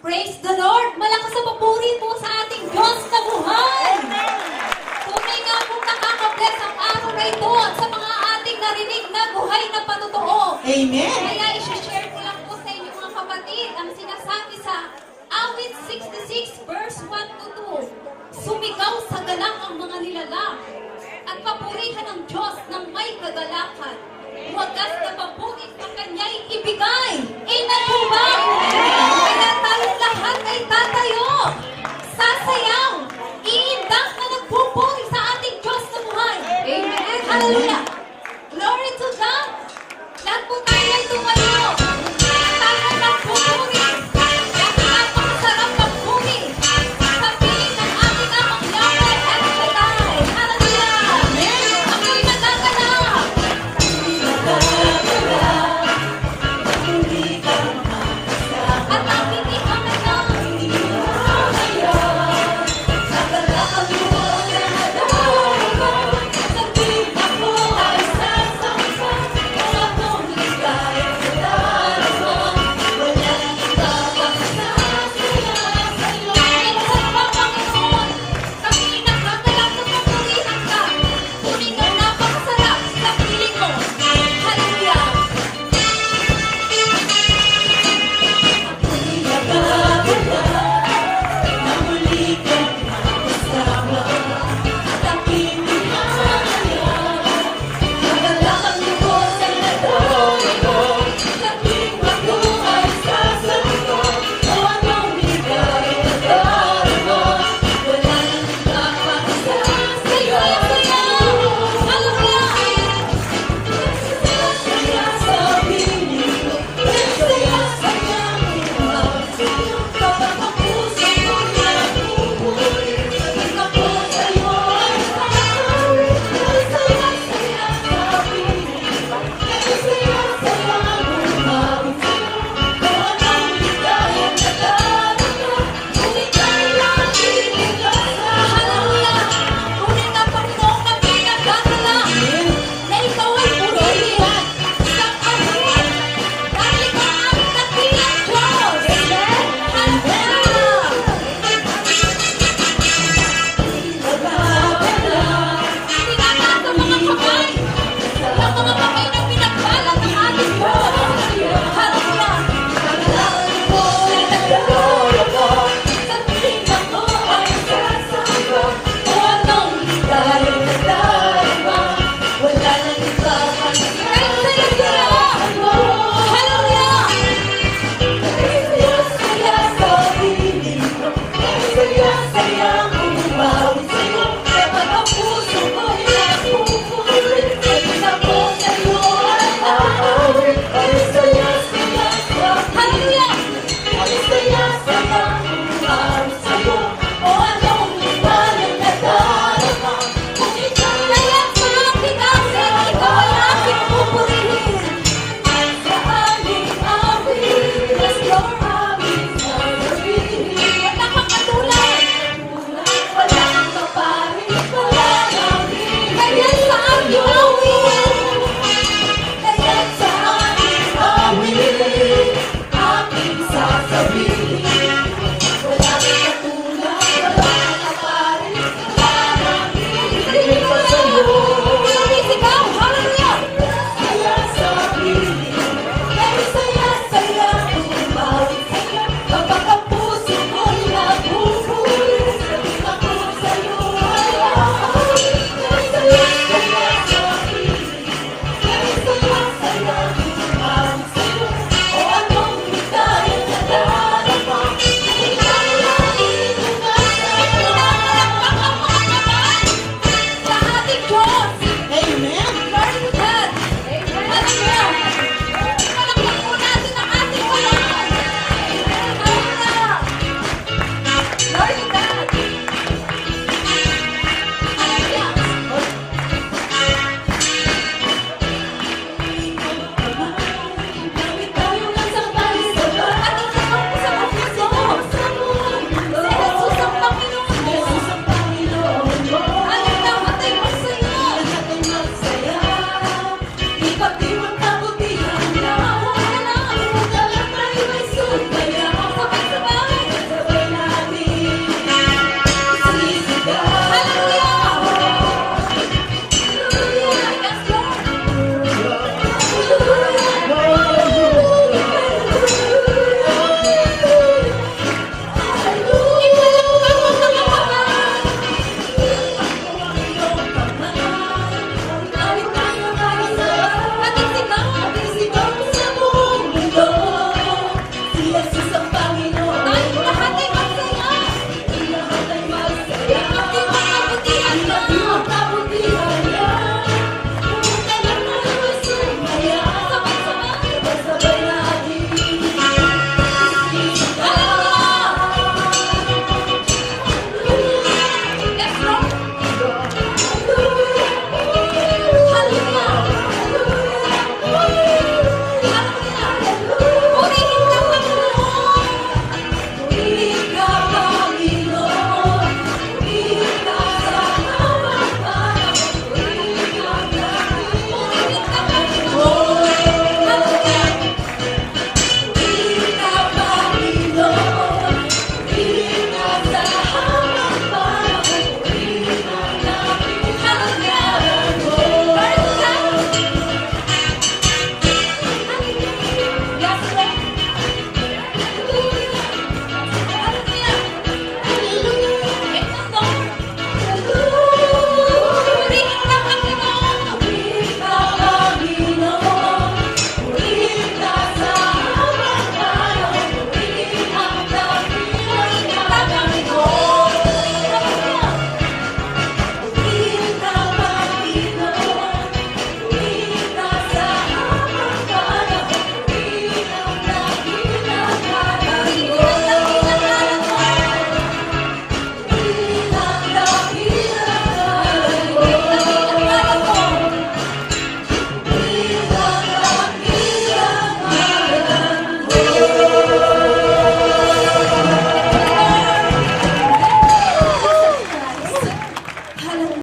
Praise the Lord! Malakas na papuri po sa ating Diyos na buhay! Tunay nga po nakaka-bless ang araw na ito at sa mga ating narinig na buhay na patotoo. Amen. Kaya isi-share ko lang po sa inyo mga kapatid ang sinasabi sa Awit 66 verse 1 to 2. Sumigaw sa galang ang mga nilalang at papurihan ng Diyos ng may kagalakan. Wagas na pabuit ang kanya'y ibigay. Amen po ba? Kaya tayong lahat ay tatayo. Sasayaw. Iindak na nagpupuri sa ating Diyos na buhay. Amen. Hallelujah. Glory to God. Lahat po tayo ay tumayo. Tayo nagpupuri. At napakasarap magpuri. Sa piling ng ating amang Yahweh at Shaddai. Hallelujah. Ako'y nagkakalap. At ang hindi kami lang. Aking sasabihin.